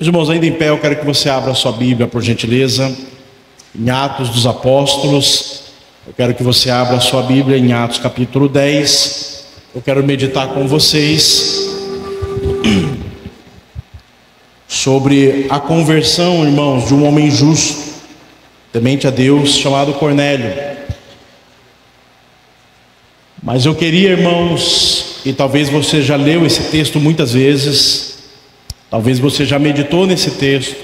Meus irmãos, ainda em pé, eu quero que você abra a sua Bíblia, por gentileza, em Atos dos Apóstolos. Eu quero que você abra a sua Bíblia em Atos capítulo 10. Eu quero meditar com vocês sobre a conversão, irmãos, de um homem justo, temente a Deus, chamado Cornélio. Mas eu queria, irmãos, e talvez você já leu esse texto muitas vezes, talvez você já meditou nesse texto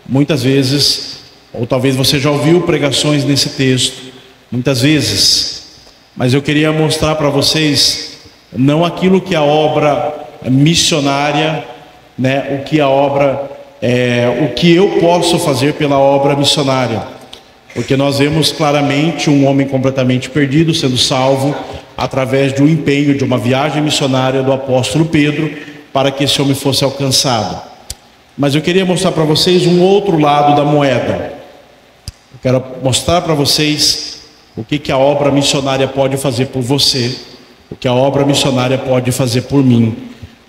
muitas vezes, ou talvez você já ouviu pregações nesse texto muitas vezes, mas eu queria mostrar para vocês não aquilo que a obra missionária, o que a obra o que eu posso fazer pela obra missionária, porque nós vemos claramente um homem completamente perdido sendo salvo através do empenho de uma viagem missionária do apóstolo Pedro, para que esse homem fosse alcançado. Mas eu queria mostrar para vocês um outro lado da moeda. Eu quero mostrar para vocês o que a obra missionária pode fazer por você, o que a obra missionária pode fazer por mim,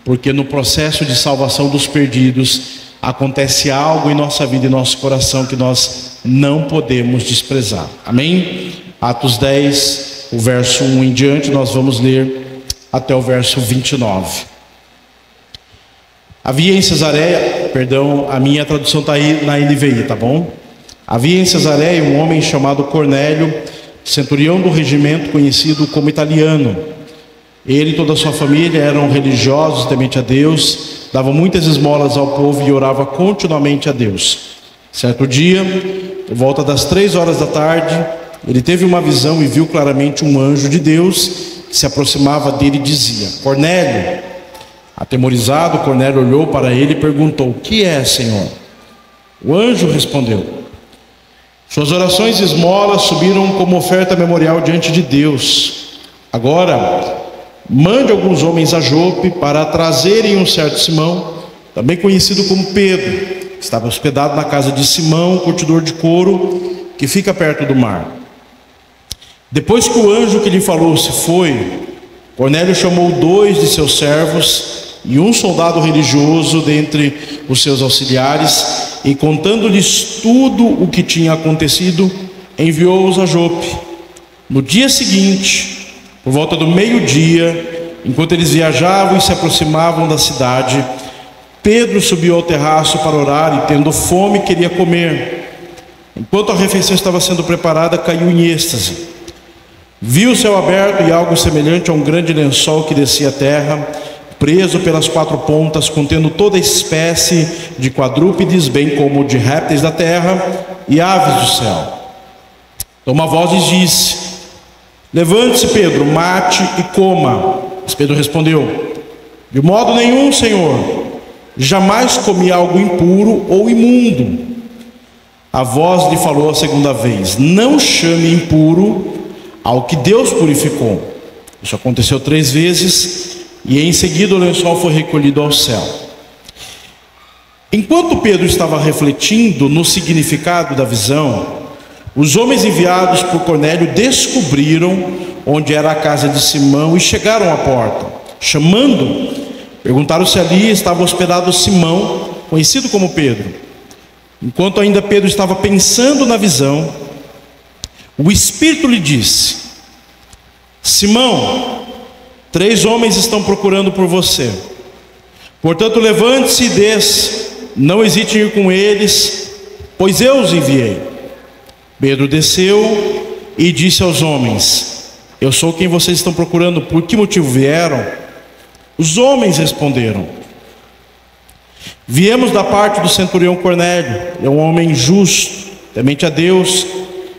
porque no processo de salvação dos perdidos acontece algo em nossa vida e nosso coração que nós não podemos desprezar. Amém? Atos 10, o verso 1 em diante, nós vamos ler até o verso 29. Havia em Cesareia, a minha tradução está aí na NVI, tá bom? Havia em Cesareia um homem chamado Cornélio, centurião do regimento conhecido como italiano. Ele e toda a sua família eram religiosos, temente a Deus, davam muitas esmolas ao povo e orava continuamente a Deus. Certo dia, por volta das 3 horas da tarde, ele teve uma visão e viu claramente um anjo de Deus que se aproximava dele e dizia: Cornélio. Atemorizado, Cornélio olhou para ele e perguntou: o que é, Senhor? O anjo respondeu: suas orações e esmolas subiram como oferta memorial diante de Deus. Agora, mande alguns homens a Jope para trazerem um certo Simão, também conhecido como Pedro, que estava hospedado na casa de Simão, curtidor de couro, que fica perto do mar. Depois que o anjo que lhe falou se foi, Cornélio chamou 2 de seus servos e um soldado religioso dentre os seus auxiliares, e contando-lhes tudo o que tinha acontecido, enviou-os a Jope. No dia seguinte, por volta do meio-dia, enquanto eles viajavam e se aproximavam da cidade, Pedro subiu ao terraço para orar e, tendo fome, queria comer. Enquanto a refeição estava sendo preparada, caiu em êxtase. Viu o céu aberto e algo semelhante a um grande lençol que descia a terra, preso pelas 4 pontas, contendo toda espécie de quadrúpedes, bem como de répteis da terra e aves do céu. Então uma voz lhes disse: levante-se, Pedro, mate e coma. Mas Pedro respondeu: de modo nenhum, Senhor, jamais comi algo impuro ou imundo. A voz lhe falou a segunda vez: não chame impuro ao que Deus purificou. Isso aconteceu 3 vezes, e em seguida o lençol foi recolhido ao céu. Enquanto Pedro estava refletindo no significado da visão, os homens enviados por Cornélio descobriram onde era a casa de Simão e chegaram à porta. Chamando, perguntaram se ali estava hospedado Simão, conhecido como Pedro. Enquanto ainda Pedro estava pensando na visão, o Espírito lhe disse: Simão, 3 homens estão procurando por você. Portanto, levante-se e desça. Não hesite em ir com eles, pois eu os enviei. Pedro desceu e disse aos homens: eu sou quem vocês estão procurando. Por que motivo vieram? Os homens responderam: viemos da parte do centurião Cornélio. É um homem justo, temente a Deus,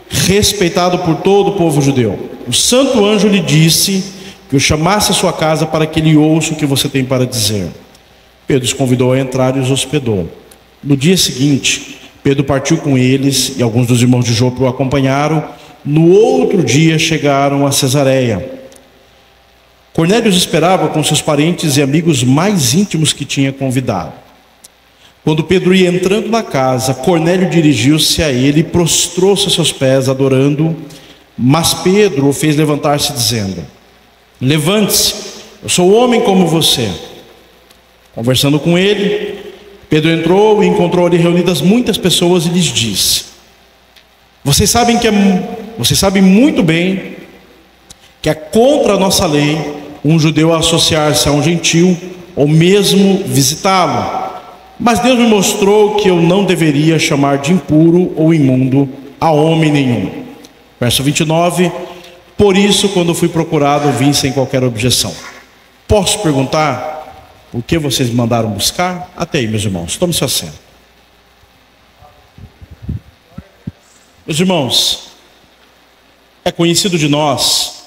respeitado por todo o povo judeu. O santo anjo lhe disse que o chamasse à sua casa para que ele ouça o que você tem para dizer. Pedro os convidou a entrar e os hospedou. No dia seguinte, Pedro partiu com eles e alguns dos irmãos de Jope o acompanharam. No outro dia chegaram a Cesareia. Cornélio os esperava com seus parentes e amigos mais íntimos que tinha convidado. Quando Pedro ia entrando na casa, Cornélio dirigiu-se a ele e prostrou-se a seus pés, adorando-o. Mas Pedro o fez levantar-se, dizendo: levante-se, eu sou homem como você. Conversando com ele, Pedro entrou e encontrou ali reunidas muitas pessoas e lhes disse: vocês sabem muito bem que é contra a nossa lei um judeu associar-se a um gentil ou mesmo visitá-lo. Mas Deus me mostrou que eu não deveria chamar de impuro ou imundo a homem nenhum. Verso 29: por isso, quando fui procurado, vim sem qualquer objeção. Posso perguntar o que vocês me mandaram buscar? Até aí, meus irmãos, tome seu assento. Meus irmãos, é conhecido de nós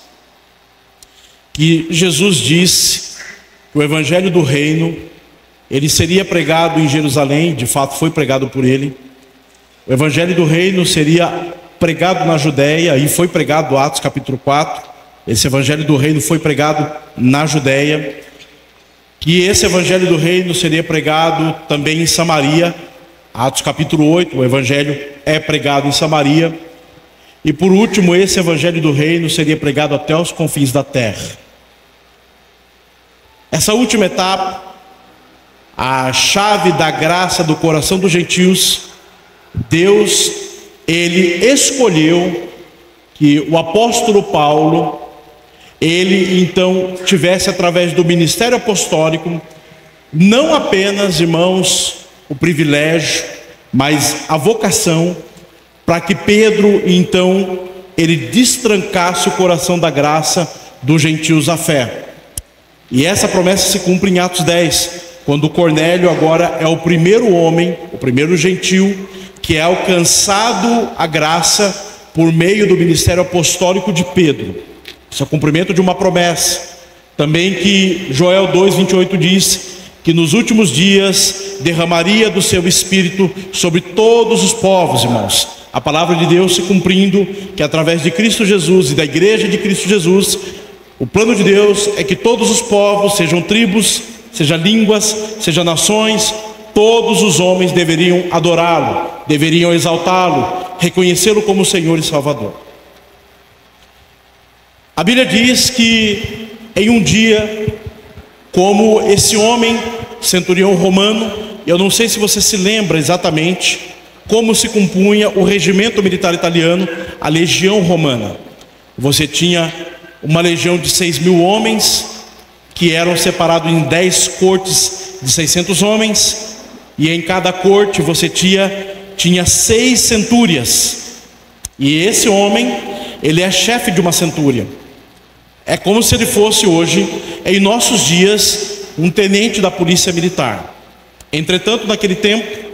que Jesus disse que o evangelho do reino, ele seria pregado em Jerusalém, de fato foi pregado por ele. O evangelho do reino seria pregado na Judéia, e foi pregado, Atos capítulo 4. Esse evangelho do reino foi pregado na Judéia. E esse evangelho do reino seria pregado também em Samaria. Atos capítulo 8, o evangelho é pregado em Samaria. E por último, esse evangelho do reino seria pregado até os confins da terra. Essa última etapa, a chave da graça do coração dos gentios, Deus, ele escolheu que o apóstolo Paulo, ele então tivesse, através do ministério apostólico, não apenas, irmãos, o privilégio, mas a vocação, para que Pedro então ele destrancasse o coração da graça dos gentios à fé. E essa promessa se cumpre em Atos 10, quando Cornélio agora é o primeiro homem, o primeiro gentil, que é alcançado a graça por meio do ministério apostólico de Pedro. Isso é o cumprimento de uma promessa. Também que Joel 2:28 diz que nos últimos dias derramaria do seu espírito sobre todos os povos, irmãos. A palavra de Deus se cumprindo, que através de Cristo Jesus e da igreja de Cristo Jesus, o plano de Deus é que todos os povos, sejam tribos, sejam línguas, sejam nações, todos os homens deveriam adorá-lo, deveriam exaltá-lo, reconhecê-lo como Senhor e Salvador. A Bíblia diz que em um dia, como esse homem, centurião romano, eu não sei se você se lembra exatamente como se compunha o regimento militar italiano, a legião romana. Você tinha uma legião de 6.000 homens, que eram separados em 10 cortes de 600 homens, e em cada corte você tinha 6 centúrias. E esse homem, ele é chefe de uma centúria. É como se ele fosse hoje, em nossos dias, um tenente da polícia militar. Entretanto, naquele tempo,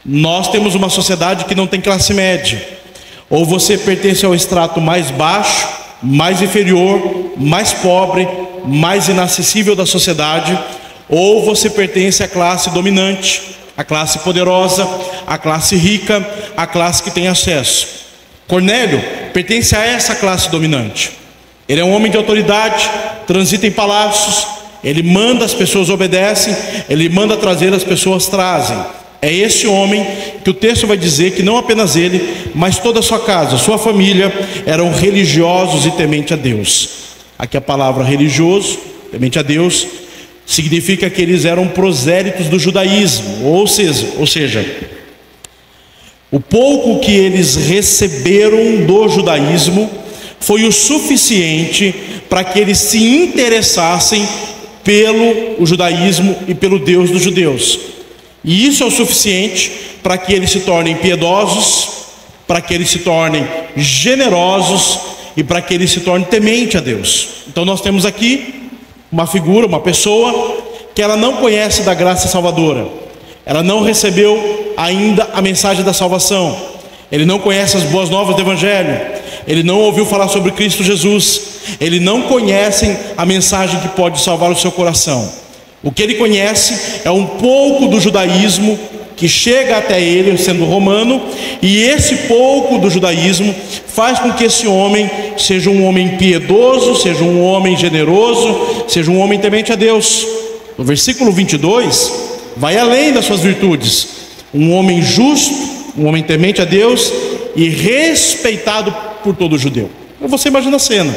nós temos uma sociedade que não tem classe média. Ou você pertence ao extrato mais baixo, mais inferior, mais pobre, mais inacessível da sociedade, ou você pertence à classe dominante, à classe poderosa, à classe rica, à classe que tem acesso. Cornélio pertence a essa classe dominante. Ele é um homem de autoridade, transita em palácios, ele manda, as pessoas obedecem, ele manda trazer, as pessoas trazem. É esse homem que o texto vai dizer que não apenas ele, mas toda a sua casa, sua família, eram religiosos e temente a Deus. Aqui a palavra religioso, temente a Deus, significa que eles eram prosélitos do judaísmo, ou seja, o pouco que eles receberam do judaísmo foi o suficiente para que eles se interessassem pelo judaísmo e pelo Deus dos judeus. E isso é o suficiente para que eles se tornem piedosos, para que eles se tornem generosos e para que eles se tornem temente a Deus. Então nós temos aqui uma figura, uma pessoa que ela não conhece da graça salvadora, ela não recebeu ainda a mensagem da salvação, ele não conhece as boas novas do evangelho, ele não ouviu falar sobre Cristo Jesus, ele não conhece a mensagem que pode salvar o seu coração. O que ele conhece é um pouco do judaísmo que chega até ele, sendo romano, e esse pouco do judaísmo faz com que esse homem seja um homem piedoso, seja um homem generoso, seja um homem temente a Deus. No versículo 22, vai além das suas virtudes: um homem justo, um homem temente a Deus e respeitado por todo judeu. Então você imagina a cena: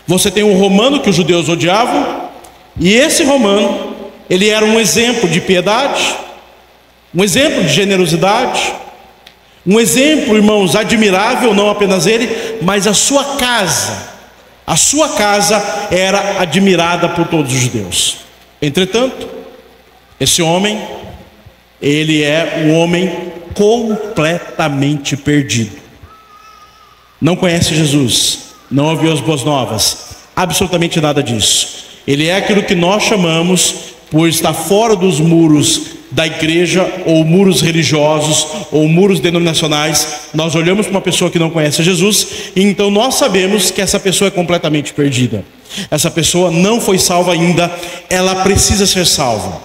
você tem um romano que os judeus odiavam, e esse romano, ele era um exemplo de piedade, Um exemplo de generosidade. Um exemplo, irmãos, admirável, não apenas ele, mas a sua casa. A sua casa era admirada por todos os judeus. Entretanto, esse homem, ele é um homem completamente perdido. Não conhece Jesus, não ouviu as boas novas, absolutamente nada disso. Ele é aquilo que nós chamamos, por estar fora dos muros da igreja, ou muros religiosos, ou muros denominacionais. Nós olhamos para uma pessoa que não conhece Jesus, e então nós sabemos que essa pessoa é completamente perdida. Essa pessoa não foi salva ainda, ela precisa ser salva.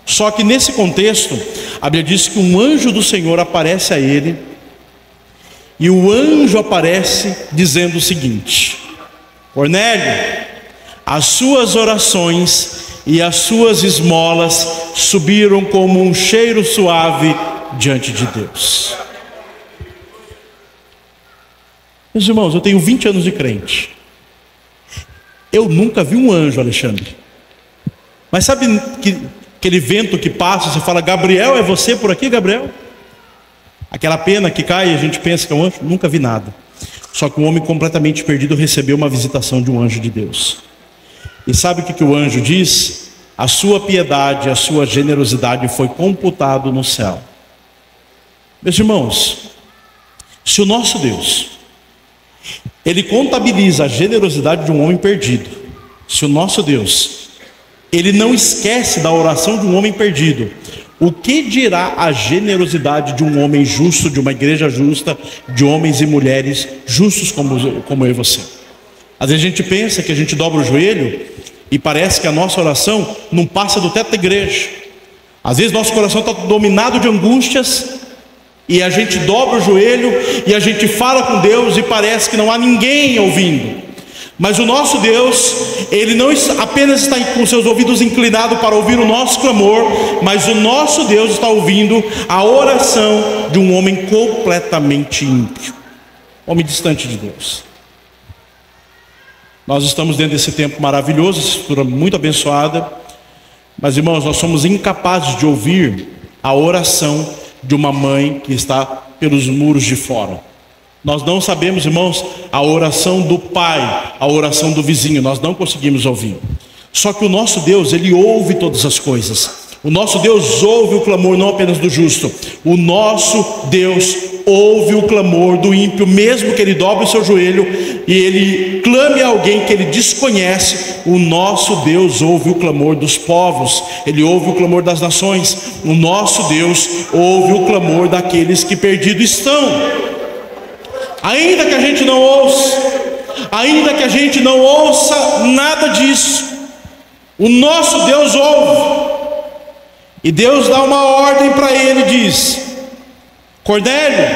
Só que nesse contexto, a Bíblia diz que um anjo do Senhor aparece a ele, e o anjo aparece dizendo o seguinte: Cornélio, as suas orações e as suas esmolas subiram como um cheiro suave diante de Deus. Meus irmãos, eu tenho 20 anos de crente. Eu nunca vi um anjo, Alexandre. Mas sabe que aquele vento que passa, você fala: Gabriel, é você por aqui, Gabriel? Aquela pena que cai e a gente pensa que é um anjo. Nunca vi nada. Só que um homem completamente perdido recebeu uma visitação de um anjo de Deus. E sabe o que o anjo diz? A sua piedade, a sua generosidade foi computado no céu. Meus irmãos, se o nosso Deus, Ele contabiliza a generosidade de um homem perdido, se o nosso Deus, Ele não esquece da oração de um homem perdido, o que dirá a generosidade de um homem justo, de uma igreja justa, de homens e mulheres justos como eu e você? Às vezes a gente pensa que a gente dobra o joelho e parece que a nossa oração não passa do teto da igreja. Às vezes nosso coração está dominado de angústias, e a gente dobra o joelho e a gente fala com Deus e parece que não há ninguém ouvindo. Mas o nosso Deus, Ele não apenas está com seus ouvidos inclinados para ouvir o nosso clamor, mas o nosso Deus está ouvindo a oração de um homem completamente ímpio, homem distante de Deus. Nós estamos dentro desse tempo maravilhoso, essa escritura muito abençoada, mas irmãos, nós somos incapazes de ouvir a oração de uma mãe que está pelos muros de fora. Nós não sabemos, irmãos, a oração do pai, a oração do vizinho, nós não conseguimos ouvir. Só que o nosso Deus, Ele ouve todas as coisas. O nosso Deus ouve o clamor não apenas do justo, o nosso Deus ouve o clamor do ímpio, mesmo que ele dobre o seu joelho e ele clame a alguém que ele desconhece. O nosso Deus ouve o clamor dos povos, Ele ouve o clamor das nações. O nosso Deus ouve o clamor daqueles que perdidos estão. Ainda que a gente não ouça, ainda que a gente não ouça nada disso, o nosso Deus ouve. E Deus dá uma ordem para ele e diz: Cornélio,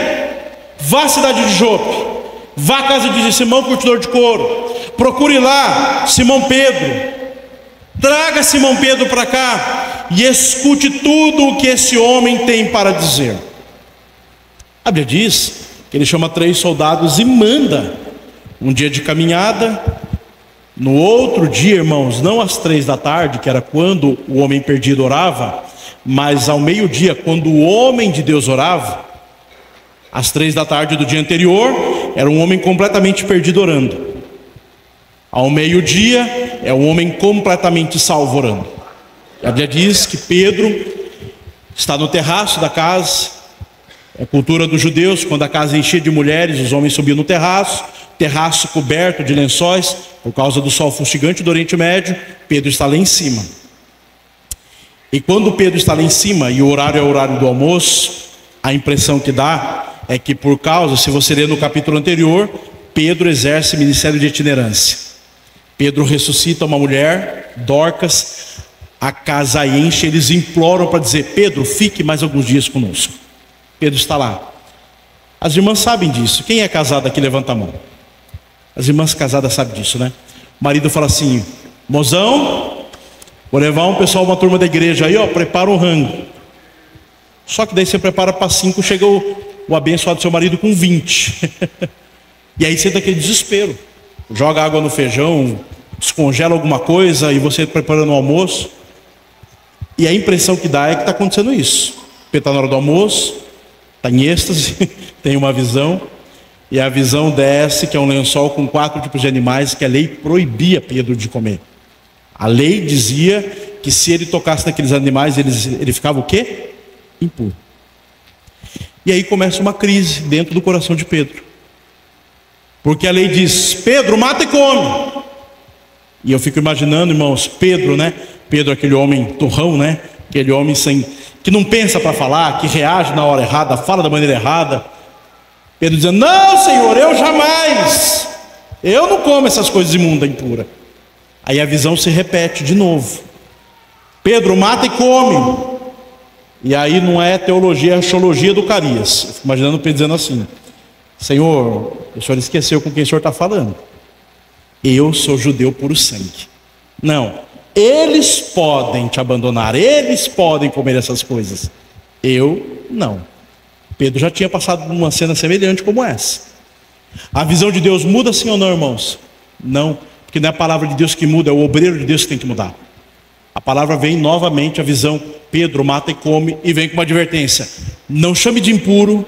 vá à cidade de Jope, vá à casa de Simão, curtidor de couro, procure lá Simão Pedro, traga Simão Pedro para cá e escute tudo o que esse homem tem para dizer. A Bíblia diz que ele chama 3 soldados e manda. Um dia de caminhada, no outro dia, irmãos, não às 3 da tarde, que era quando o homem perdido orava, mas ao meio-dia, quando o homem de Deus orava. Às 3 da tarde do dia anterior, era um homem completamente perdido orando. Ao meio-dia, é um homem completamente salvo orando. A Bíblia diz que Pedro está no terraço da casa. É a cultura dos judeus, quando a casa enchia de mulheres, os homens subiam no terraço coberto de lençóis, por causa do sol fustigante do Oriente Médio. Pedro está lá em cima. E quando Pedro está lá em cima, e o horário é o horário do almoço, a impressão que dá é que por causa, se você ler no capítulo anterior, Pedro exerce ministério de itinerância. Pedro ressuscita uma mulher, Dorcas, a casa enche, eles imploram para dizer: Pedro, fique mais alguns dias conosco. Pedro está lá. As irmãs sabem disso. Quem é casado aqui, levanta a mão. As irmãs casadas sabem disso, né? O marido fala assim: mozão, vou levar um pessoal, uma turma da igreja aí, ó, prepara um rango. Só que daí você prepara para 5, chega o abençoado do seu marido com 20. E aí senta aquele desespero. Joga água no feijão, descongela alguma coisa, e você preparando o almoço. E a impressão que dá é que está acontecendo isso. Pedro está na hora do almoço, está em êxtase, tem uma visão, e a visão desce, que é um lençol com 4 tipos de animais que a lei proibia Pedro de comer. A lei dizia que se ele tocasse naqueles animais, ele ficava o quê? Impuro. E aí começa uma crise dentro do coração de Pedro. Porque a lei diz: Pedro, mata e come. E eu fico imaginando, irmãos, Pedro, né? Pedro, aquele homem turrão, né? Aquele homem que não pensa para falar, que reage na hora errada, fala da maneira errada. Pedro dizendo: não, Senhor, eu jamais, eu não como essas coisas imundas, impuras. Aí a visão se repete de novo: Pedro, mata e come. E aí não é teologia, é axiologia do Carias. Eu fico imaginando Pedro dizendo assim: Senhor, o Senhor esqueceu com quem o Senhor está falando. Eu sou judeu puro sangue. Não, eles podem te abandonar, eles podem comer essas coisas, eu não. Pedro já tinha passado por uma cena semelhante como essa. A visão de Deus muda sim ou não, irmãos? Não, porque não é a palavra de Deus que muda, é o obreiro de Deus que tem que mudar. A palavra vem novamente, a visão: Pedro, mata e come, e vem com uma advertência: não chame de impuro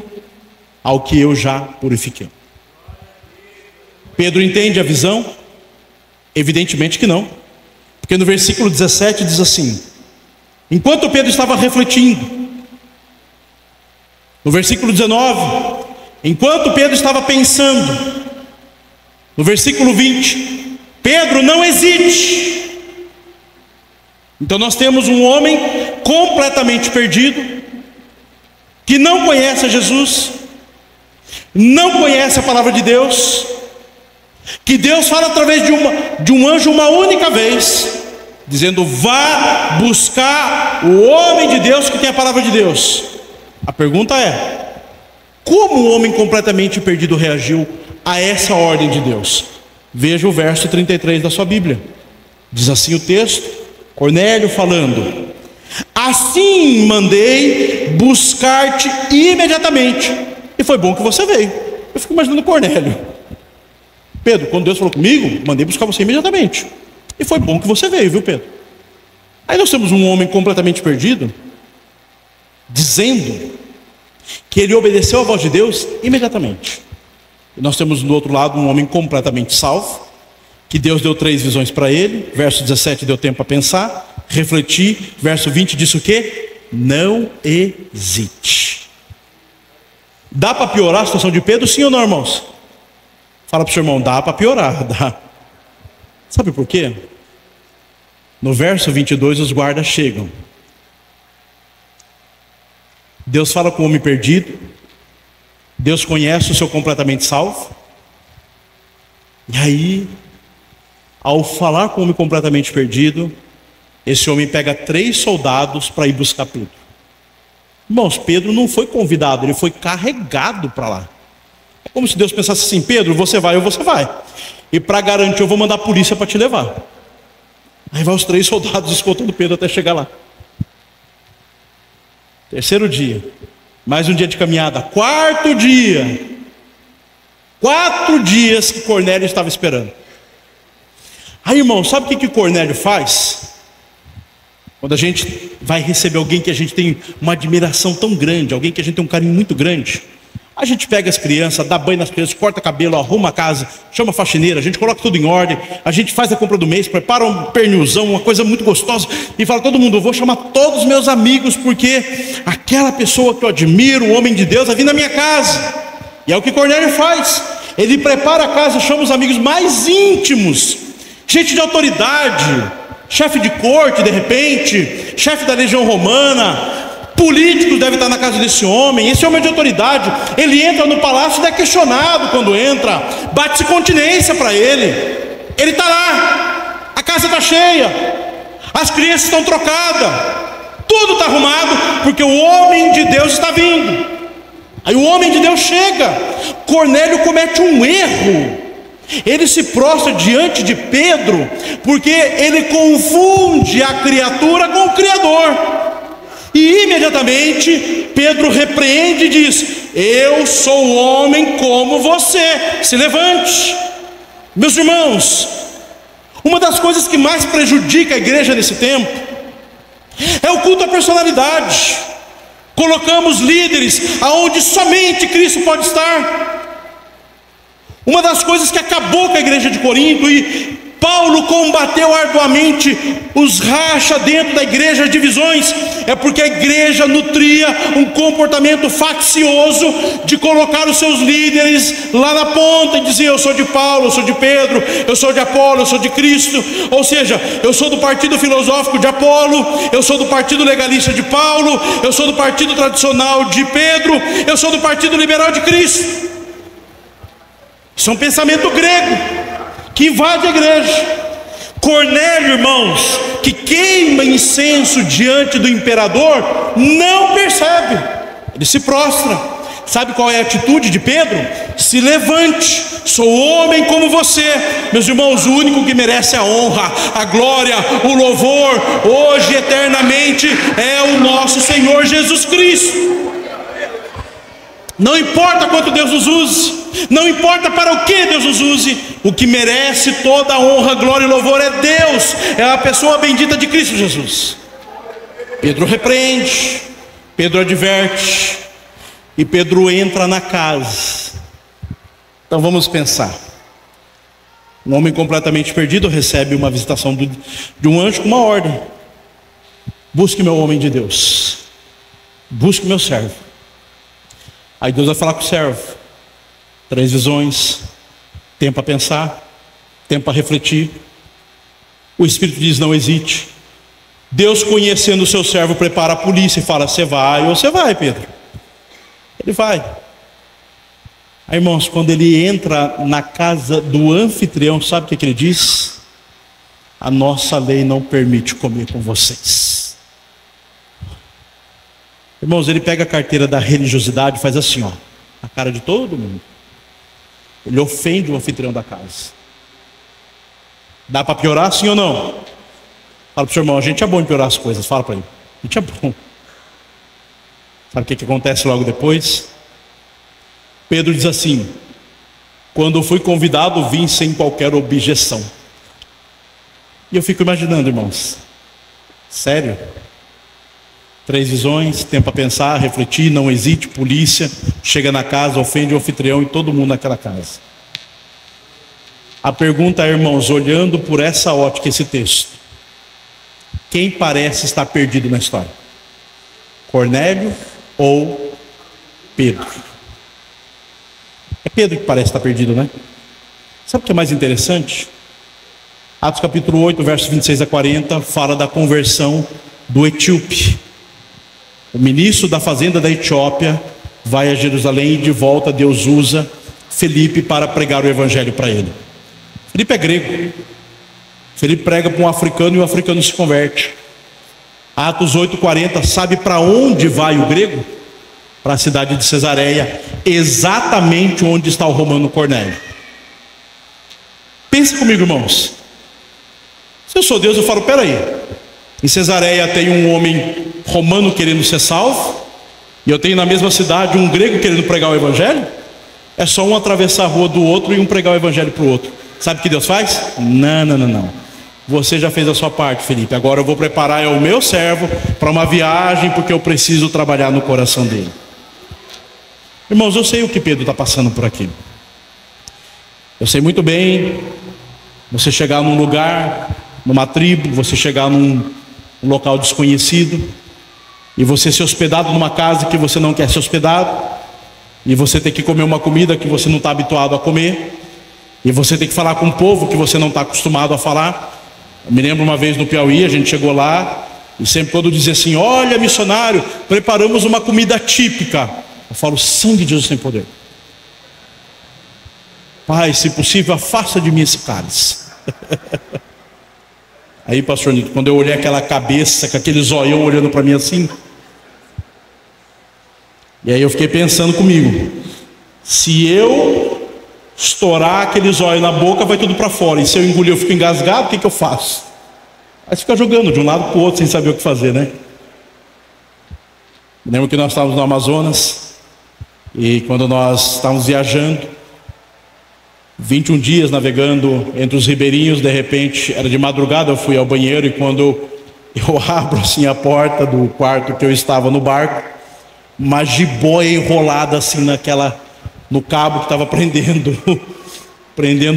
ao que eu já purifiquei. Pedro entende a visão? Evidentemente que não, porque no versículo 17 diz assim: enquanto Pedro estava refletindo. No versículo 19, enquanto Pedro estava pensando. No versículo 20, Pedro, não hesite. Então nós temos um homem completamente perdido, que não conhece a Jesus, não conhece a palavra de Deus, que Deus fala através de um anjo uma única vez, dizendo: vá buscar o homem de Deus que tem a palavra de Deus. A pergunta é: como o homem completamente perdido reagiu a essa ordem de Deus? Veja o verso 33 da sua Bíblia. Diz assim o texto, Cornélio falando: assim mandei buscar-te imediatamente, e foi bom que você veio. Eu fico imaginando Cornélio: Pedro, quando Deus falou comigo, mandei buscar você imediatamente, e foi bom que você veio, viu, Pedro? Aí nós temos um homem completamente perdido, dizendo que ele obedeceu à voz de Deus imediatamente. E nós temos do outro lado um homem completamente salvo, que Deus deu 3 visões para ele. Verso 17 deu tempo para pensar, refletir. Verso 20 disse o quê? Não hesite. Dá para piorar a situação de Pedro, sim ou não, irmãos? Fala para o seu irmão: dá para piorar, dá. Sabe por quê? No verso 22 os guardas chegam. Deus fala com o homem perdido, Deus conhece o seu completamente salvo, e aí, ao falar com o homem completamente perdido, esse homem pega 3 soldados para ir buscar Pedro. Irmãos, Pedro não foi convidado, ele foi carregado para lá. É como se Deus pensasse assim: Pedro, você vai ou você vai, e para garantir eu vou mandar a polícia para te levar. Aí vai os 3 soldados escoltando Pedro até chegar lá. Terceiro dia, mais um dia de caminhada. Quarto dia, 4 dias que Cornélio estava esperando. Aí, irmão, sabe o que Cornélio faz? Quando a gente vai receber alguém que a gente tem uma admiração tão grande, alguém que a gente tem um carinho muito grande, a gente pega as crianças, dá banho nas crianças, corta cabelo, arruma a casa, chama a faxineira, a gente coloca tudo em ordem, a gente faz a compra do mês, prepara um pernilzão, uma coisa muito gostosa, e fala: todo mundo, eu vou chamar todos os meus amigos, porque aquela pessoa que eu admiro, o homem de Deus, vai vir na minha casa. E é o que Cornélio faz. Ele prepara a casa, chama os amigos mais íntimos, gente de autoridade, chefe de corte de repente, chefe da legião romana, políticos devem estar na casa desse homem. Esse homem é de autoridade, ele entra no palácio e é questionado quando entra, bate-se continência para ele. Ele está lá, a casa está cheia, as crianças estão trocadas, tudo está arrumado, porque o homem de Deus está vindo. Aí o homem de Deus chega. Cornélio comete um erro. Ele se prostra diante de Pedro, porque ele confunde a criatura com o Criador. E imediatamente Pedro repreende e diz: eu sou homem como você, se levante. Meus irmãos, uma das coisas que mais prejudica a igreja nesse tempo é o culto à personalidade. Colocamos líderes aonde somente Cristo pode estar. Uma das coisas que acabou com a igreja de Corinto, e Paulo combateu arduamente os racha dentro da igreja, as divisões, é porque a igreja nutria um comportamento faccioso de colocar os seus líderes lá na ponta e dizer: eu sou de Paulo, eu sou de Pedro, eu sou de Apolo, eu sou de Cristo. Ou seja, eu sou do partido filosófico de Apolo, eu sou do partido legalista de Paulo, eu sou do partido tradicional de Pedro, eu sou do partido liberal de Cristo. Isso é um pensamento grego que invade a igreja. Cornélio, irmãos, que queima incenso diante do imperador, não percebe, ele se prostra. Sabe qual é a atitude de Pedro? Se levante, sou homem como você. Meus irmãos, o único que merece a honra, a glória, o louvor, hoje e eternamente, é o nosso Senhor Jesus Cristo. Não importa quanto Deus nos use, não importa para o que Deus nos use, o que merece toda a honra, glória e louvor é Deus, é a pessoa bendita de Cristo Jesus. Pedro repreende, Pedro adverte, e Pedro entra na casa. Então vamos pensar. Um homem completamente perdido recebe uma visitação de um anjo com uma ordem: busque meu homem de Deus, busque meu servo. Aí Deus vai falar com o servo: 3 visões, tempo para pensar, tempo para refletir. O Espírito diz: não hesite. Deus, conhecendo o seu servo, prepara a polícia e fala: você vai ou você vai, Pedro? Ele vai. Aí, irmãos, quando ele entra na casa do anfitrião, sabe o que ele diz? A nossa lei não permite comer com vocês. Irmãos, ele pega a carteira da religiosidade e faz assim, ó, na cara de todo mundo. Ele ofende o anfitrião da casa. Dá para piorar, sim ou não? Fala para o seu irmão: a gente é bom em piorar as coisas. Fala para ele: a gente é bom. Sabe o que acontece logo depois? Pedro diz assim: quando fui convidado, vim sem qualquer objeção. E eu fico imaginando, irmãos, sério? 3 visões, tempo para pensar, refletir, não hesite, polícia, chega na casa, ofende o anfitrião e todo mundo naquela casa. A pergunta é, irmãos, olhando por essa ótica, esse texto, quem parece estar perdido na história? Cornélio ou Pedro? É Pedro que parece estar perdido, né? Sabe o que é mais interessante? Atos capítulo 8, versos 26 a 40, fala da conversão do etíope. O ministro da fazenda da Etiópia vai a Jerusalém e de volta Deus usa Felipe para pregar o evangelho para ele. Felipe é grego. Felipe prega para um africano e o africano se converte. Atos 8:40, sabe para onde vai o grego? Para a cidade de Cesareia, exatamente onde está o romano Cornélio. Pensa comigo, irmãos. Se eu sou Deus, eu falo: peraí, em Cesareia tem um homem romano querendo ser salvo, e eu tenho na mesma cidade um grego querendo pregar o evangelho? É só um atravessar a rua do outro e um pregar o evangelho para o outro. Sabe o que Deus faz? Não. Você já fez a sua parte, Felipe. Agora eu vou preparar o meu servo para uma viagem, porque eu preciso trabalhar no coração dele. Irmãos, eu sei o que Pedro está passando por aqui. Eu sei muito bem. Você chegar num lugar, numa tribo, você chegar num local desconhecido, e você ser hospedado numa casa que você não quer ser hospedado, e você ter que comer uma comida que você não está habituado a comer, e você ter que falar com um povo que você não está acostumado a falar. Eu me lembro uma vez no Piauí, a gente chegou lá, e sempre quando dizia assim: olha, missionário, preparamos uma comida típica, eu falo: sangue de Jesus tem poder. Pai, se possível, afasta de mim esse cálice. Aí, pastor Nito, quando eu olhei aquela cabeça, com aquele zoião olhando para mim assim, e aí eu fiquei pensando comigo: se eu estourar aquele zóio na boca, vai tudo para fora, e se eu engolir eu fico engasgado, o que eu faço? Aí você fica jogando de um lado para o outro sem saber o que fazer, né? Me lembro que nós estávamos no Amazonas, e quando nós estávamos viajando, 21 dias navegando entre os ribeirinhos, de repente, era de madrugada, eu fui ao banheiro, e quando eu abro assim a porta do quarto que eu estava no barco, uma jiboia enrolada assim no cabo que estava prendendo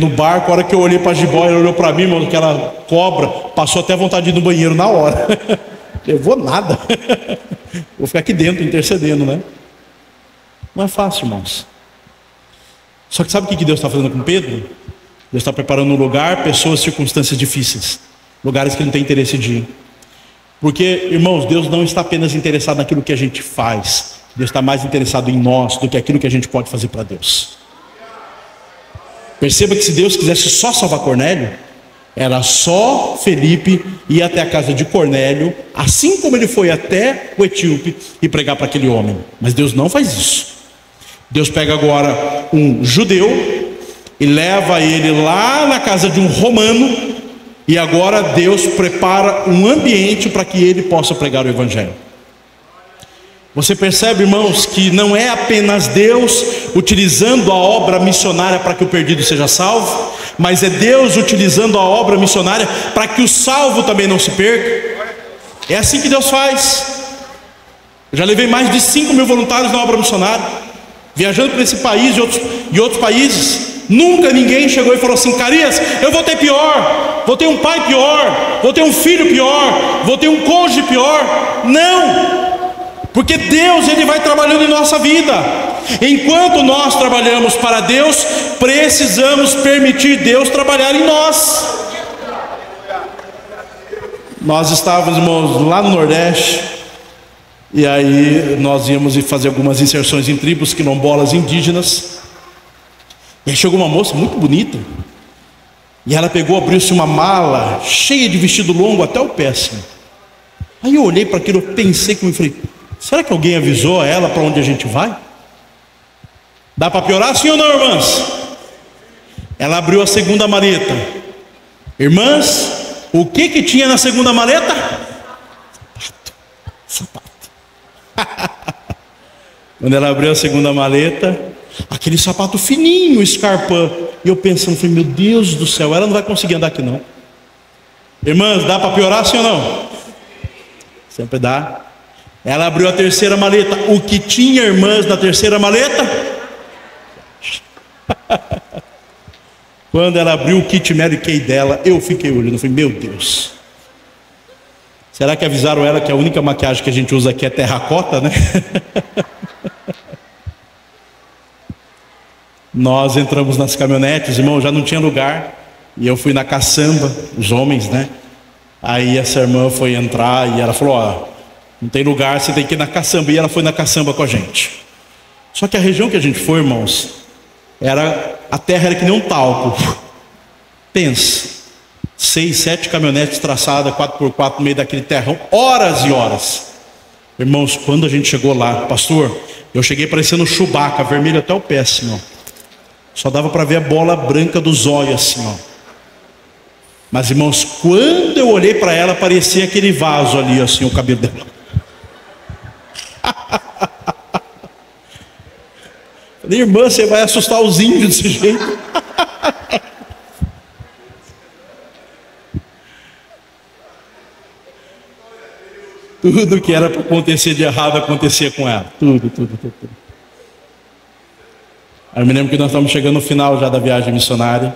o barco. A hora que eu olhei para a jiboia, ela olhou para mim, irmão, aquela cobra, passou até vontade de ir no banheiro na hora. Eu vou nada. Vou ficar aqui dentro intercedendo, né? Não é fácil, irmãos. Só que sabe o que Deus está fazendo com Pedro? Deus está preparando um lugar, pessoas, circunstâncias difíceis, lugares que ele não tem interesse de ir. Porque, irmãos, Deus não está apenas interessado naquilo que a gente faz. Deus está mais interessado em nós do que aquilo que a gente pode fazer para Deus. Perceba que se Deus quisesse só salvar Cornélio, era só Felipe ir até a casa de Cornélio, assim como ele foi até o etíope e pregar para aquele homem. Mas Deus não faz isso. Deus pega agora um judeu e leva ele lá na casa de um romano, e agora Deus prepara um ambiente para que ele possa pregar o evangelho. Você percebe, irmãos, que não é apenas Deus utilizando a obra missionária para que o perdido seja salvo, mas é Deus utilizando a obra missionária para que o salvo também não se perca. É assim que Deus faz. Eu já levei mais de 5.000 voluntários na obra missionária, viajando por esse país e outros países. Nunca ninguém chegou e falou assim: Carias, eu vou ter pior, vou ter um pai pior, vou ter um filho pior, vou ter um cônjuge pior. Não! Porque Deus, Ele vai trabalhando em nossa vida. Enquanto nós trabalhamos para Deus, precisamos permitir Deus trabalhar em nós. Nós estávamos, irmãos, lá no Nordeste, e aí nós íamos fazer algumas inserções em tribos quilombolas indígenas. E aí chegou uma moça muito bonita, e ela pegou, abriu-se uma mala cheia de vestido longo até o pé assim. Aí eu olhei para aquilo, eu pensei comigo, falei: será que alguém avisou a ela para onde a gente vai? Dá para piorar, sim ou não, irmãs? Ela abriu a segunda maleta. Irmãs, o que tinha na segunda maleta? Sapato. Quando ela abriu a segunda maleta, aquele sapato fininho, escarpã. E eu pensando, falei: meu Deus do céu, ela não vai conseguir andar aqui não. Irmãs, dá para piorar, sim ou não? Sempre dá. Ela abriu a terceira maleta. O que tinha, irmãs, na terceira maleta? Quando ela abriu o kit Mary Kay dela, eu fiquei olhando, falei: meu Deus, será que avisaram ela que a única maquiagem que a gente usa aqui é terracota, né? Nós entramos nas caminhonetes, irmão, já não tinha lugar, e eu fui na caçamba, os homens, né? Aí essa irmã foi entrar e ela falou: ó, não tem lugar, você tem que ir na caçamba. E ela foi na caçamba com a gente. Só que a região que a gente foi, irmãos, a terra era que nem um talco. Pensa, 6, 7 caminhonetes traçadas 4x4 no meio daquele terrão, horas e horas. Irmãos, quando a gente chegou lá, pastor, eu cheguei parecendo Chewbacca, vermelho até o pé assim, ó. Só dava para ver a bola branca do zóio assim, ó. Mas, irmãos, quando eu olhei para ela, parecia aquele vaso ali, assim, o cabelo dela. Falei: irmã, você vai assustar os índios desse jeito? Tudo que era para acontecer de errado acontecia com ela. Tudo. Aí eu me lembro que nós estamos chegando no final já da viagem missionária.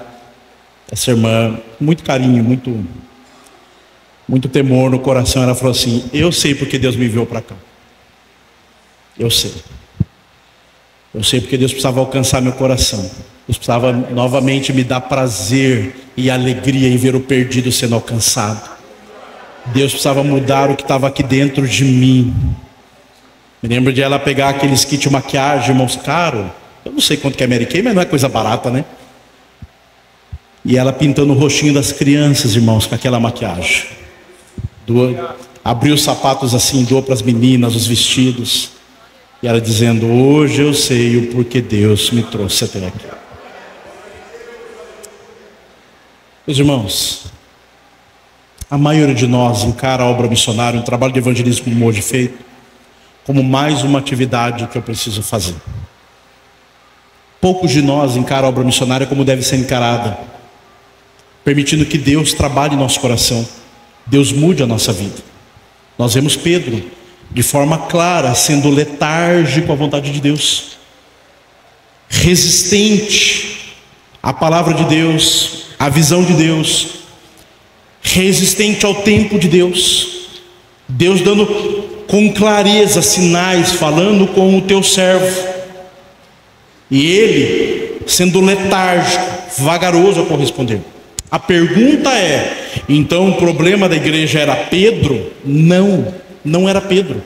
Essa irmã, muito carinho, muito temor no coração, ela falou assim: eu sei porque Deus me enviou para cá. Eu sei porque Deus precisava alcançar meu coração. Deus precisava novamente me dar prazer e alegria em ver o perdido sendo alcançado. Deus precisava mudar o que estava aqui dentro de mim. Me lembro de ela pegar aqueles kits de maquiagem, irmãos, caro. Eu não sei quanto que é Mary Kay, mas não é coisa barata, né? E ela pintando o rostinho das crianças, irmãos, com aquela maquiagem. Abriu os sapatos assim, doou para as meninas, os vestidos. E ela dizendo: hoje eu sei o porquê Deus me trouxe até aqui. Meus irmãos, a maioria de nós encara a obra missionária, um trabalho de evangelismo como hoje feito, como mais uma atividade que eu preciso fazer. Poucos de nós encaram a obra missionária como deve ser encarada, permitindo que Deus trabalhe em nosso coração, Deus mude a nossa vida. Nós vemos Pedro, de forma clara, sendo letárgico à vontade de Deus, resistente à palavra de Deus, à visão de Deus, resistente ao tempo de Deus. Deus dando com clareza sinais, falando com o teu servo, e ele sendo letárgico, vagaroso a corresponder. A pergunta é: então o problema da igreja era Pedro? Não, não era Pedro.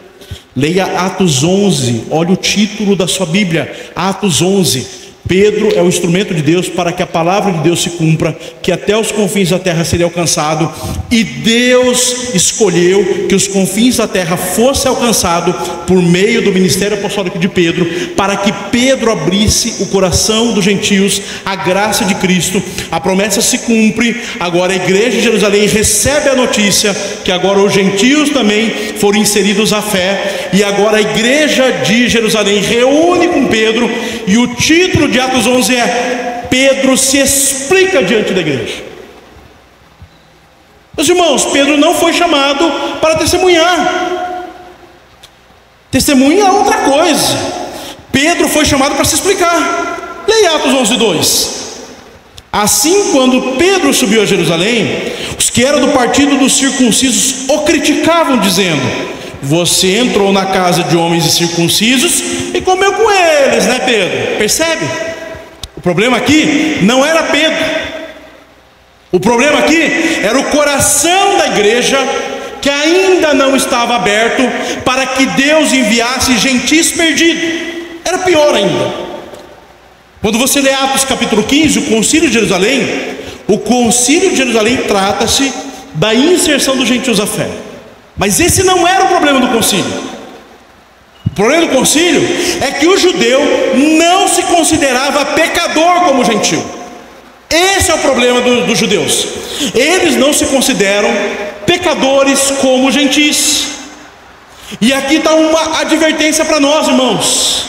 Leia Atos 11, olha o título da sua Bíblia, Atos 11. Pedro é o instrumento de Deus para que a palavra de Deus se cumpra, que até os confins da terra seria alcançado, e Deus escolheu que os confins da terra fossem alcançados por meio do ministério apostólico de Pedro, para que Pedro abrisse o coração dos gentios à graça de Cristo. A promessa se cumpre. Agora a igreja de Jerusalém recebe a notícia que agora os gentios também foram inseridos à fé, e agora a igreja de Jerusalém reúne com Pedro, e o título de Atos 11 é: Pedro se explica diante da igreja. Meus irmãos, Pedro não foi chamado para testemunhar. Testemunha é outra coisa. Pedro foi chamado para se explicar. Leia Atos 11, 2. Assim, quando Pedro subiu a Jerusalém, os que eram do partido dos circuncisos o criticavam, dizendo: você entrou na casa de homens incircuncisos e comeu com eles, né, Pedro? Percebe? O problema aqui não era Pedro. O problema aqui era o coração da igreja, que ainda não estava aberto para que Deus enviasse gentis perdidos. Era pior ainda. Quando você lê Atos capítulo 15, o concílio de Jerusalém, o concílio de Jerusalém trata-se da inserção dos gentios à fé. Mas esse não era o problema do concílio. O problema do concílio é que o judeu não se considerava pecador como o gentil. Esse é o problema dos judeus. Eles não se consideram pecadores como os gentis. E aqui está uma advertência para nós, irmãos.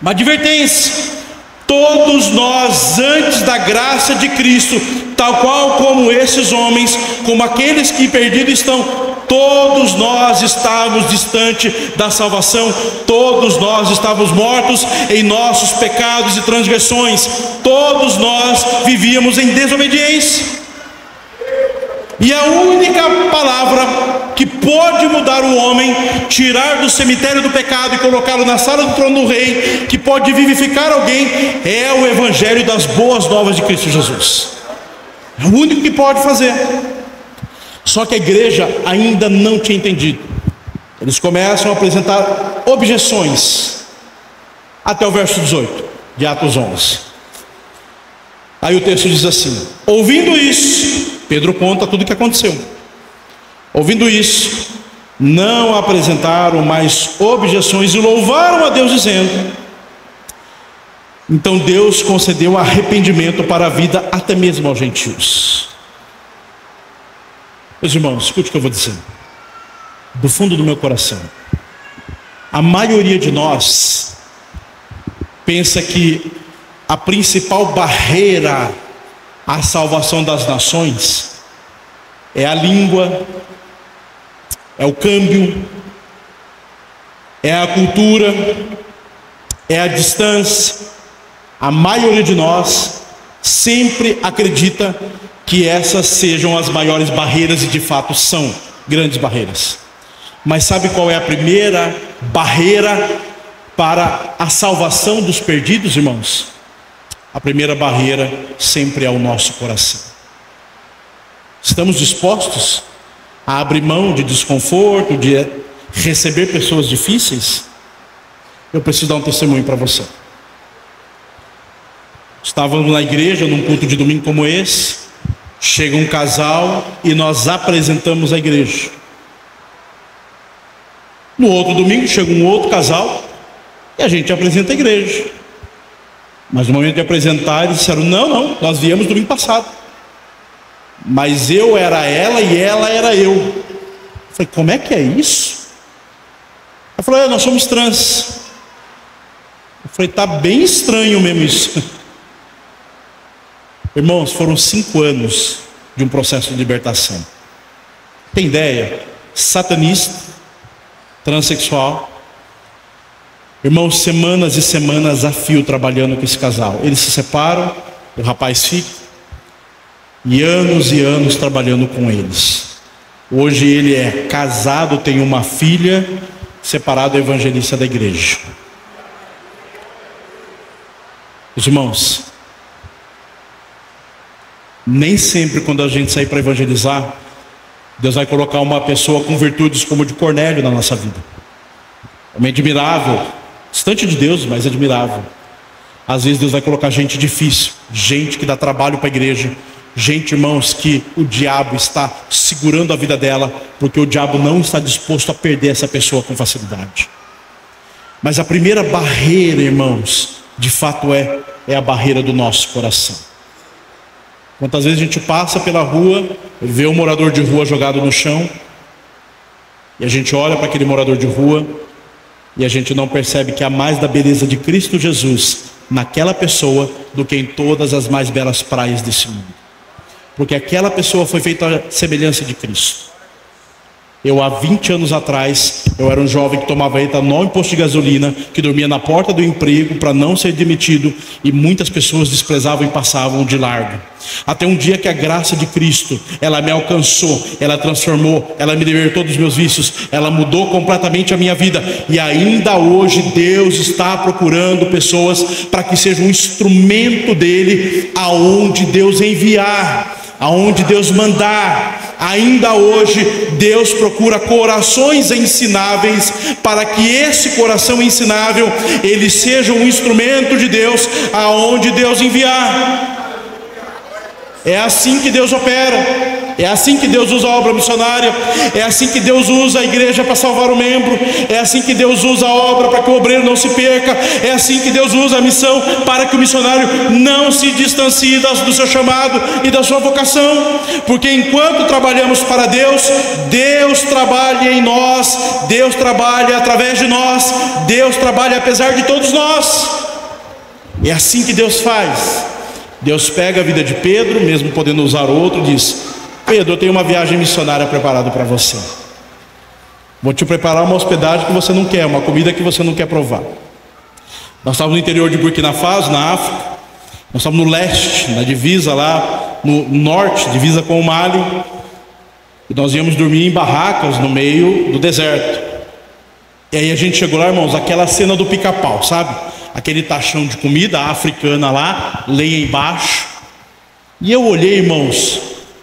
Uma advertência. Todos nós, antes da graça de Cristo, tal qual como esses homens, como aqueles que perdidos estão, todos nós estávamos distante da salvação. Todos nós estávamos mortos em nossos pecados e transgressões. Todos nós vivíamos em desobediência. E a única palavra que pode mudar o homem, tirar do cemitério do pecado e colocá-lo na sala do trono do rei, que pode vivificar alguém, é o evangelho das boas novas de Cristo Jesus. É o único que pode fazer. Só que a igreja ainda não tinha entendido. Eles começam a apresentar objeções até o verso 18 de Atos 11. Aí o texto diz assim: ouvindo isso, Pedro conta tudo o que aconteceu. Ouvindo isso, não apresentaram mais objeções e louvaram a Deus, dizendo: então Deus concedeu arrependimento para a vida até mesmo aos gentios. Meus irmãos, escute o que eu vou dizer. Do fundo do meu coração, a maioria de nós pensa que a principal barreira à salvação das nações é a língua, é o câmbio, é a cultura, é a distância. A maioria de nós sempre acredita que essas sejam as maiores barreiras, e de fato são grandes barreiras. Mas sabe qual é a primeira barreira para a salvação dos perdidos, irmãos? A primeira barreira sempre é o nosso coração. Estamos dispostos a abrir mão de desconforto, de receber pessoas difíceis? Eu preciso dar um testemunho para você. Estávamos na igreja, num culto de domingo como esse. Chega um casal e nós apresentamos a igreja. No outro domingo chega um outro casal e a gente apresenta a igreja. Mas no momento de apresentar, eles disseram: não, nós viemos domingo passado, mas eu era ela e ela era eu. Eu falei: como é que é isso? Ela falou: nós somos trans. Eu falei: tá bem estranho mesmo isso. Irmãos, foram 5 anos de um processo de libertação. Tem ideia? Satanista, transexual. Irmãos, semanas e semanas a fio trabalhando com esse casal. Eles se separam, o rapaz fica, e anos trabalhando com eles. Hoje ele é casado, tem uma filha, separado, evangelista da igreja. Os irmãos, nem sempre quando a gente sair para evangelizar, Deus vai colocar uma pessoa com virtudes como a de Cornélio na nossa vida. Homem admirável, distante de Deus, mas admirável. Às vezes Deus vai colocar gente difícil, gente que dá trabalho para a igreja, gente, irmãos, que o diabo está segurando a vida dela, porque o diabo não está disposto a perder essa pessoa com facilidade. Mas a primeira barreira, irmãos, de fato é a barreira do nosso coração. Quantas vezes a gente passa pela rua, vê um morador de rua jogado no chão, e a gente olha para aquele morador de rua, e a gente não percebe que há mais da beleza de Cristo Jesus naquela pessoa do que em todas as mais belas praias desse mundo. Porque aquela pessoa foi feita à semelhança de Cristo. Eu, há 20 anos atrás, eu era um jovem que tomava etanol em posto de gasolina, que dormia na porta do emprego para não ser demitido, e muitas pessoas desprezavam e passavam de largo. Até um dia que a graça de Cristo, ela me alcançou, ela transformou, ela me libertou dos meus vícios, ela mudou completamente a minha vida. E ainda hoje Deus está procurando pessoas para que sejam um instrumento dele, aonde Deus enviar, aonde Deus mandar. Ainda hoje Deus procura corações ensináveis, para que esse coração ensinável ele seja um instrumento de Deus aonde Deus enviar. É assim que Deus opera. É assim que Deus usa a obra missionária. É assim que Deus usa a igreja para salvar o membro. É assim que Deus usa a obra para que o obreiro não se perca. É assim que Deus usa a missão para que o missionário não se distancie do seu chamado e da sua vocação. Porque enquanto trabalhamos para Deus, Deus trabalha em nós, Deus trabalha através de nós, Deus trabalha apesar de todos nós. É assim que Deus faz. Deus pega a vida de Pedro, mesmo podendo usar outro, e diz: Pedro, eu tenho uma viagem missionária preparada para você. Vou te preparar uma hospedagem que você não quer, uma comida que você não quer provar. Nós estávamos no interior de Burkina Faso, na África. Nós estávamos no leste, na divisa lá, no norte, divisa com o Mali. E nós íamos dormir em barracas no meio do deserto. E aí a gente chegou lá, irmãos, aquela cena do pica-pau, sabe? Aquele tachão de comida africana lá, lenha embaixo. E eu olhei, irmãos,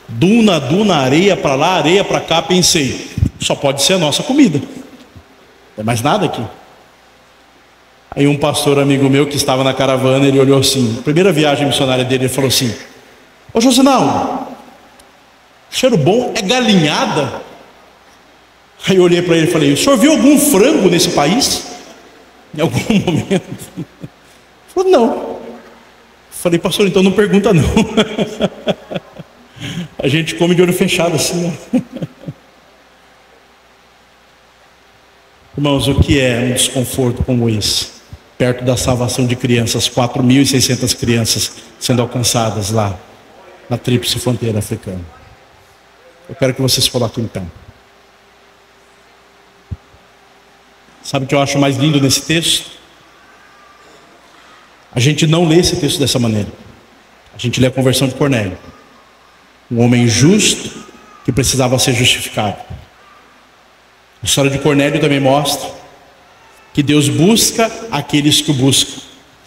duna, areia para lá, areia para cá, pensei, só pode ser a nossa comida, não tem mais nada aqui. Aí um pastor amigo meu que estava na caravana, ele olhou assim, primeira viagem missionária dele, ele falou assim: ô Josinaldo, cheiro bom é galinhada? Aí eu olhei para ele e falei: o senhor viu algum frango nesse país? Em algum momento? Ele falou: não. Falei: pastor, então não pergunta não. A gente come de olho fechado assim, né? Irmãos, o que é um desconforto como esse, perto da salvação de crianças, 4.600 crianças sendo alcançadas lá na tríplice fronteira africana? Eu quero que vocês coloquem então. Sabe o que eu acho mais lindo nesse texto? A gente não lê esse texto dessa maneira. A gente lê a conversão de Cornélio, um homem justo que precisava ser justificado. A história de Cornélio também mostra que Deus busca aqueles que o buscam.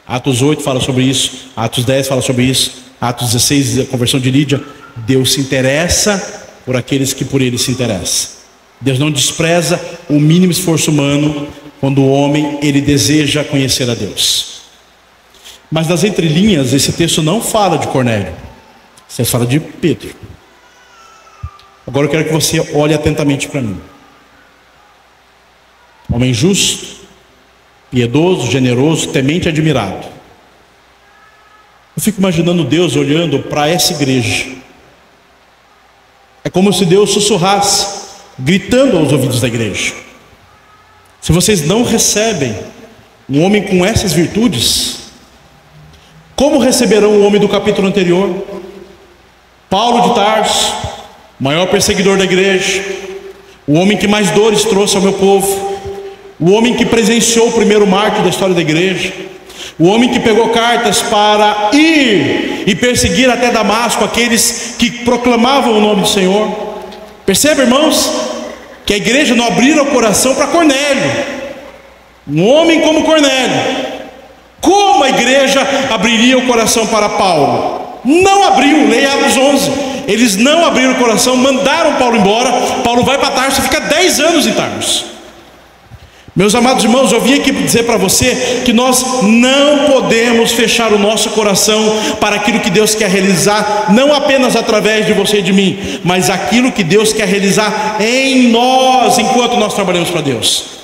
Atos 8 fala sobre isso, Atos 10 fala sobre isso, Atos 16, a conversão de Lídia. Deus se interessa por aqueles que por ele se interessam. Deus não despreza o mínimo esforço humano quando o homem ele deseja conhecer a Deus. Mas nas entrelinhas esse texto não fala de Cornélio, esse texto fala de Pedro. Agora eu quero que você olhe atentamente para mim. Homem justo, piedoso, generoso, temente e admirado. Eu fico imaginando Deus olhando para essa igreja. É como se Deus sussurrasse, gritando aos ouvidos da igreja: se vocês não recebem um homem com essas virtudes, como receberão o homem do capítulo anterior? Paulo de Tarso, maior perseguidor da igreja, o homem que mais dores trouxe ao meu povo, o homem que presenciou o primeiro mártir da história da igreja, o homem que pegou cartas para ir e perseguir até Damasco aqueles que proclamavam o nome do Senhor. Percebe, irmãos, que a igreja não abriu o coração para Cornélio, um homem como Cornélio. Como a igreja abriria o coração para Paulo? Não abriu. Leia Atos 11. Eles não abriram o coração, mandaram Paulo embora. Paulo vai para Tarso e fica 10 anos em Tarso. Meus amados irmãos, eu vim aqui dizer para você que nós não podemos fechar o nosso coração para aquilo que Deus quer realizar, não apenas através de você e de mim, mas aquilo que Deus quer realizar em nós, enquanto nós trabalhamos para Deus.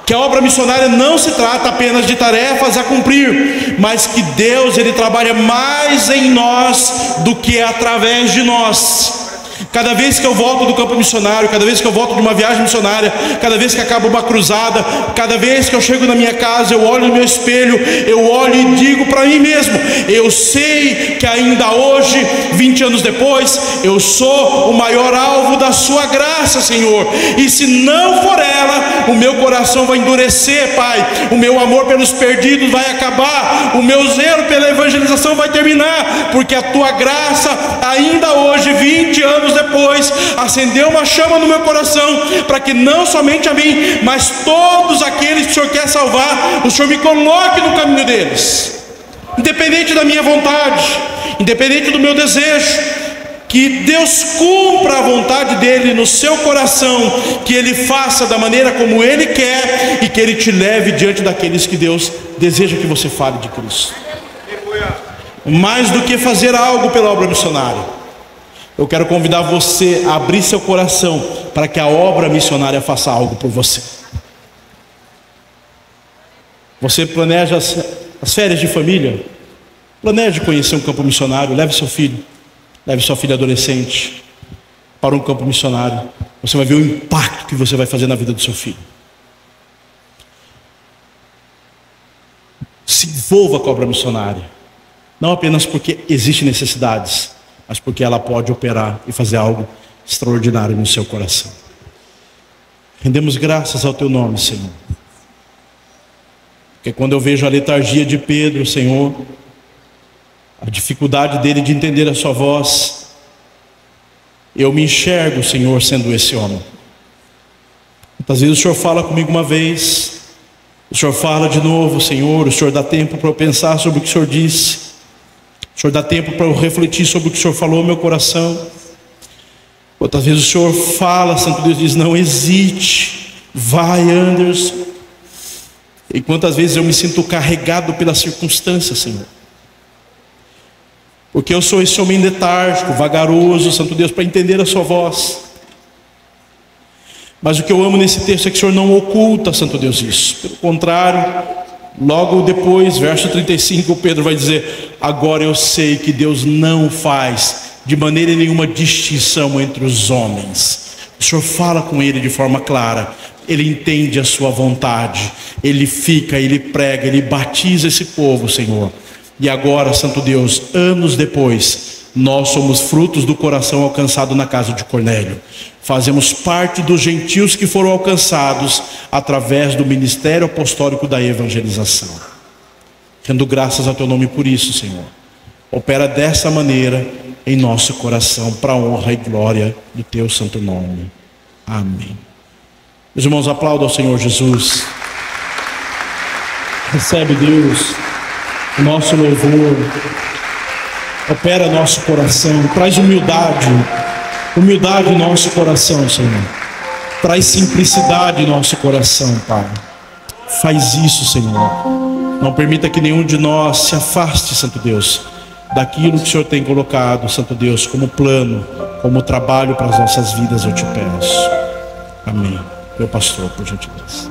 Que a obra missionária não se trata apenas de tarefas a cumprir, mas que Deus, Ele trabalha mais em nós do que através de nós. Cada vez que eu volto do campo missionário, cada vez que eu volto de uma viagem missionária, cada vez que acaba uma cruzada, cada vez que eu chego na minha casa, eu olho no meu espelho, eu olho e digo para mim mesmo: eu sei que ainda hoje, 20 anos depois, eu sou o maior alvo da sua graça, Senhor. E se não for ela, o meu coração vai endurecer, Pai. O meu amor pelos perdidos vai acabar, o meu zelo pela evangelização vai terminar, porque a tua graça ainda hoje, 20 anos depois, acendeu uma chama no meu coração, para que não somente a mim, mas todos aqueles que o Senhor quer salvar, o Senhor me coloque no caminho deles, independente da minha vontade, independente do meu desejo. Que Deus cumpra a vontade dEle no seu coração, que Ele faça da maneira como Ele quer, e que Ele te leve diante daqueles que Deus deseja que você fale de Cristo. Mais do que fazer algo pela obra missionária, eu quero convidar você a abrir seu coração para que a obra missionária faça algo por você. Você planeja as férias de família? Planeje conhecer um campo missionário. Leve seu filho, leve sua filha adolescente para um campo missionário. Você vai ver o impacto que você vai fazer na vida do seu filho. Se envolva com a obra missionária, não apenas porque existem necessidades, mas porque ela pode operar e fazer algo extraordinário no seu coração. Rendemos graças ao teu nome, Senhor, porque quando eu vejo a letargia de Pedro, Senhor, a dificuldade dele de entender a sua voz, eu me enxergo, Senhor, sendo esse homem. Muitas vezes o Senhor fala comigo uma vez, o Senhor fala de novo, Senhor, o Senhor dá tempo para eu pensar sobre o que o Senhor disse, o Senhor dá tempo para eu refletir sobre o que o Senhor falou no meu coração. Outras vezes o Senhor fala, Santo Deus diz: não hesite, vai, Anderson. E quantas vezes eu me sinto carregado pelas circunstâncias, Senhor, porque eu sou esse homem letárgico, vagaroso, Santo Deus, para entender a sua voz. Mas o que eu amo nesse texto é que o Senhor não oculta, Santo Deus, isso. Pelo contrário, logo depois, verso 35, Pedro vai dizer: agora eu sei que Deus não faz de maneira nenhuma distinção entre os homens. O Senhor fala com ele de forma clara, ele entende a sua vontade, ele fica, ele prega, ele batiza esse povo, Senhor. E agora, Santo Deus, anos depois, nós somos frutos do coração alcançado na casa de Cornélio. Fazemos parte dos gentios que foram alcançados através do ministério apostólico da evangelização. Rendo graças ao teu nome por isso, Senhor. Opera dessa maneira em nosso coração, para a honra e glória do teu santo nome. Amém. Meus irmãos, aplaudam ao Senhor Jesus. Recebe, Deus, o nosso louvor. Opera nosso coração, traz humildade em nosso coração, Senhor. Traz simplicidade em nosso coração, Pai. Faz isso, Senhor. Não permita que nenhum de nós se afaste, Santo Deus, daquilo que o Senhor tem colocado, Santo Deus, como plano, como trabalho para as nossas vidas, eu te peço. Amém. Meu pastor, por gentileza.